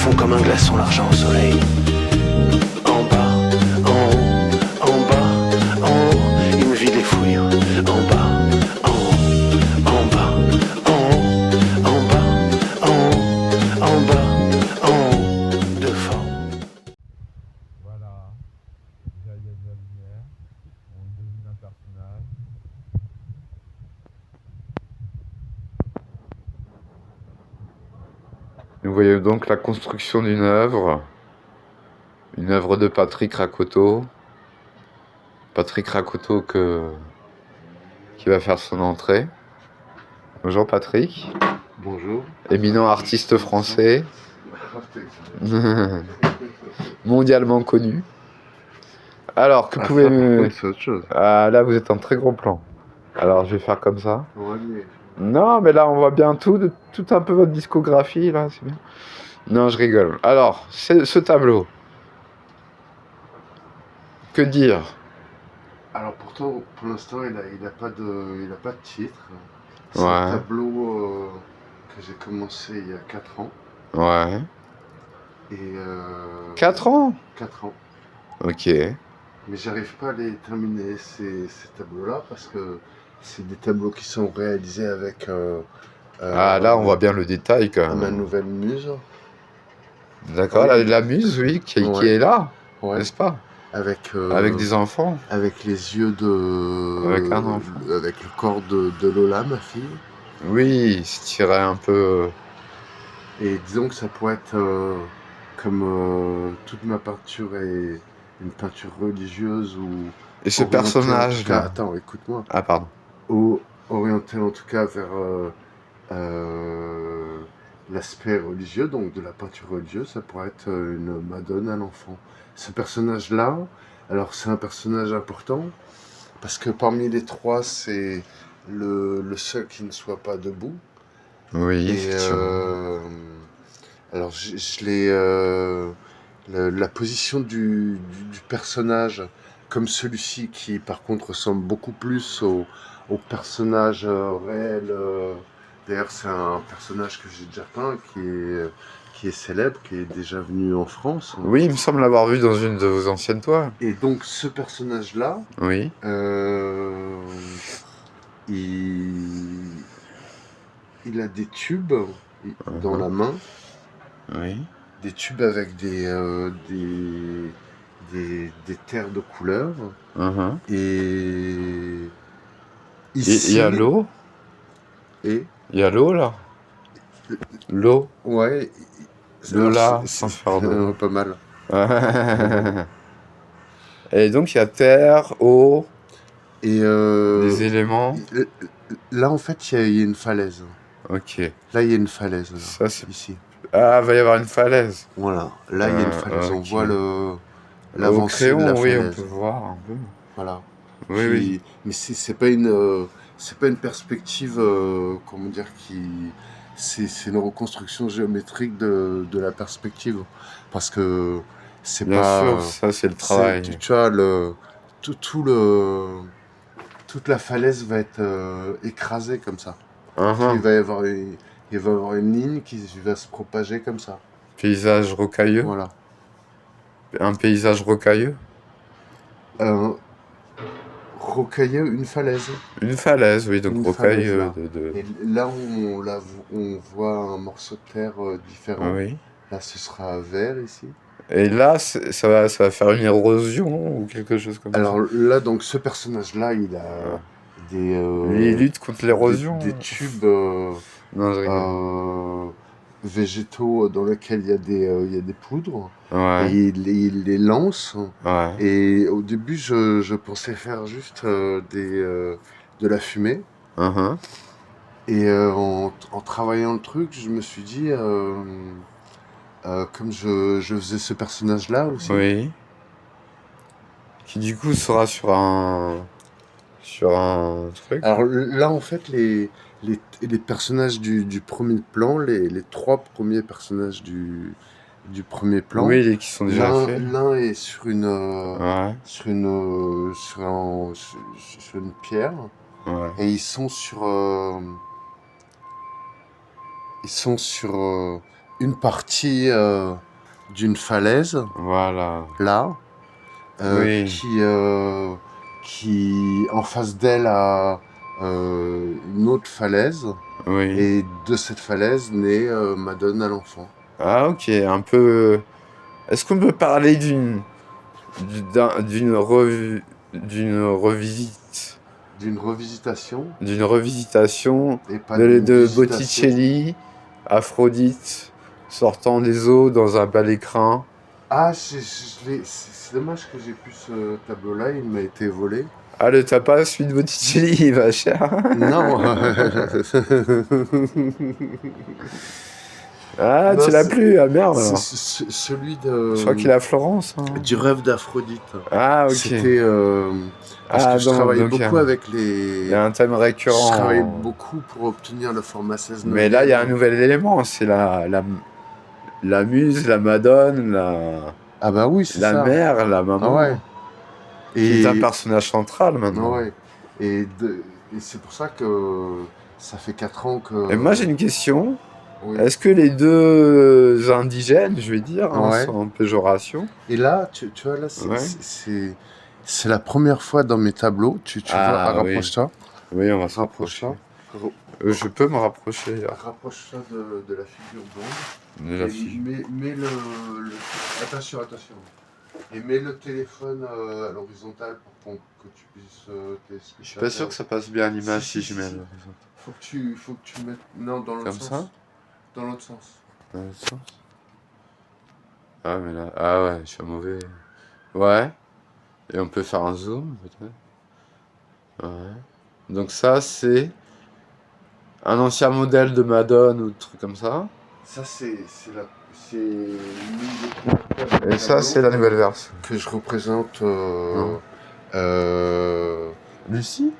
fond comme un glaçon, l'argent au soleil. En bas, en haut, en bas, en haut, une vie des fouilles. En bas, en haut, en bas, en haut, en bas, en haut, en bas, en haut, de fort. Voilà, déjà il y a de la lumière, on devine un personnage. Nous voyons donc la construction d'une œuvre de Patrick Rakoto. Patrick Rakoto qui va faire son entrée. Bonjour Patrick. Bonjour. Éminent artiste français. Mondialement connu. Alors, que pouvez-vous... C'est autre chose. Ah, là, vous êtes en très gros plan. Alors, je vais faire comme ça. Ouais, mais... Non, mais là, on voit bien tout un peu votre discographie, là, c'est bien. Non, je rigole. Alors, ce tableau. Que dire? Alors pourtant, pour l'instant, il a pas de titre. C'est Ouais. un tableau que j'ai commencé il y a 4 ans. Ouais. Et 4 ans? 4 ans. Ok. Mais j'arrive pas à les terminer, ces tableaux-là, parce que c'est des tableaux qui sont réalisés avec... Ah, là, on voit bien le détail, quand même. ma nouvelle muse. D'accord, la muse, oui, qui Ouais. est là, Ouais. n'est-ce pas? Avec des enfants. Avec les yeux de... Avec un enfant. Avec le corps de Lola, ma fille. Oui, se tirait un peu... Et disons que ça pourrait être comme toute ma peinture est une peinture religieuse ou... Et ce personnage-là... Attends, écoute-moi. Ah, pardon. Ou orienté en tout cas vers l'aspect religieux, donc de la peinture religieuse, ça pourrait être une Madone à l'enfant. Ce personnage-là, alors c'est un personnage important, parce que parmi les trois, c'est le seul qui ne soit pas debout. Oui, Et effectivement. alors je l'ai... la position du personnage, comme celui-ci, qui par contre ressemble beaucoup plus au personnage réel. D'ailleurs, c'est un personnage que j'ai déjà peint, qui est célèbre, qui est déjà venu en France. Oui, il me semble l'avoir vu dans une de vos anciennes toiles. Et donc, ce personnage-là, Oui. Il a des tubes dans la main. Oui. Des tubes avec des terres de couleur. Et ici... Il y a l'eau. Et il y a l'eau, là. L'eau. Ouais. Le là, sans faire d'eau. Pas mal. Et donc, il y a terre, eau, et des éléments. Là, en fait, il y a une falaise. Ok. Là, il y a une falaise. Là, ça, c'est... Ici. Ah, va y avoir une falaise. Voilà. Là, il y a une falaise. Okay. On voit au crayon, de la falaise. Oui, on peut voir un peu. Voilà. Oui, oui. Mais c'est pas une perspective, comment dire, c'est une reconstruction géométrique de la perspective. Parce que c'est bien pas... Bien sûr, ça c'est le travail. Tu vois, toute la falaise va être écrasée comme ça. Il va y avoir une ligne qui va se propager comme ça. Paysage rocailleux. Voilà. Un paysage rocailleux. Rocailleux, une falaise. Une falaise, oui, donc rocailleux. Et là, on voit un morceau de terre différent. Oui. Là, ce sera vert ici. Et là, ça va faire une érosion ou quelque chose comme ça. Alors là, donc ce personnage-là, il a il lutte contre l'érosion. Des tubes végétaux dans lesquels il y a des poudres. Ouais. Et il les lance. Ouais. Et au début, je pensais faire juste de la fumée. Et en travaillant le truc, je me suis dit, comme je faisais ce personnage-là aussi. Oui. Qui du coup sera sur un truc. Alors là, en fait, les personnages du premier plan, les 3 premiers personnages du premier plan. Oui, qui sont déjà faits. L'un est sur une pierre. Ouais. Et ils sont sur une partie d'une falaise, Voilà. là, Oui. qui en face d'elle a une autre falaise, Oui. et de cette falaise naît Madone à l'enfant. Ah, ok, un peu. Est-ce qu'on peut parler d'une revisite, D'une revisitation, d'une revisitation et pas de d'une visitation. Botticelli, Aphrodite, sortant des eaux dans un balai-crin? Ah, c'est dommage que j'ai plus ce tableau-là, il m'a été volé. Ah, le tapas, celui de Botticelli, il va cher. Non. Ah, Non, tu l'as c'est- plus, ah merde C'est alors. celui Je crois qu'il est à Florence. Hein. du rêve d'Aphrodite. Ah, ok. C'était parce Ah, que je donc, travaillais donc, beaucoup avec il les. y a un thème Je récurrent. travaillais beaucoup pour obtenir le format 16 Mais là, il y a un neuvième. nouvel élément, c'est la muse, la madone, Ah bah oui, c'est la ça. mère, la Ah maman, ouais. qui est un Et personnage central ah maintenant. ouais. Et, et c'est pour ça que ça fait 4 ans que. Et moi, j'ai une question. Oui. Est-ce que les deux indigènes, je vais dire, hein, Ouais. sans péjoration, Et là, tu vois, là, Ouais. c'est la première fois dans mes tableaux. Tu vois, Ah, oui. rapproche-toi. Oui, on va se rapprocher. Rapproche-toi. Je peux me rapprocher Rapproche-toi de la figure blonde. de la Et fille. mets attention. Et mets le téléphone à l'horizontale pour que tu puisses Je suis pas sûr que ça passe bien à l'image si je mets si. le- Faut que tu mettes. Non, dans l'autre Comme sens. ça Dans l'autre sens. dans le sens. Ah, mais là. Ah ouais, je suis mauvais. Ouais. Et on peut faire un zoom, peut-être. Ouais. Donc, ça, c'est un ancien modèle de Madone ou de trucs comme ça. Ça, c'est l'une des Et ça, c'est la nouvelle version. que je représente. Non. Lucie